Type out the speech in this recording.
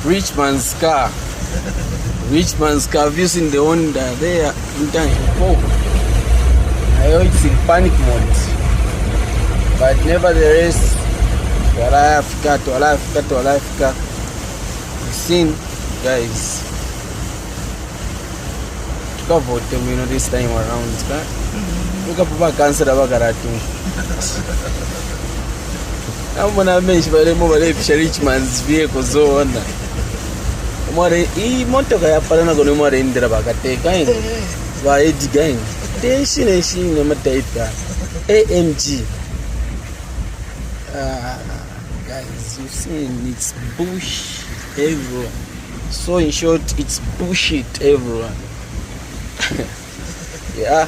Rich man's car. Rich man's car. Have you seen the Honda there? I know it's in panic mode. But nevertheless, Twala Africa. You've seen, guys. Vote them, this time around. Look up about cancer about Garatu. I'm gonna mention by the mobile rich man's vehicle so on. Motoka ya parana kono mare indira bakate kain ba edi gain tension mataita AMG. Guys, you seen it's bush everywhere. So in short, it's bullshit everywhere. Yeah,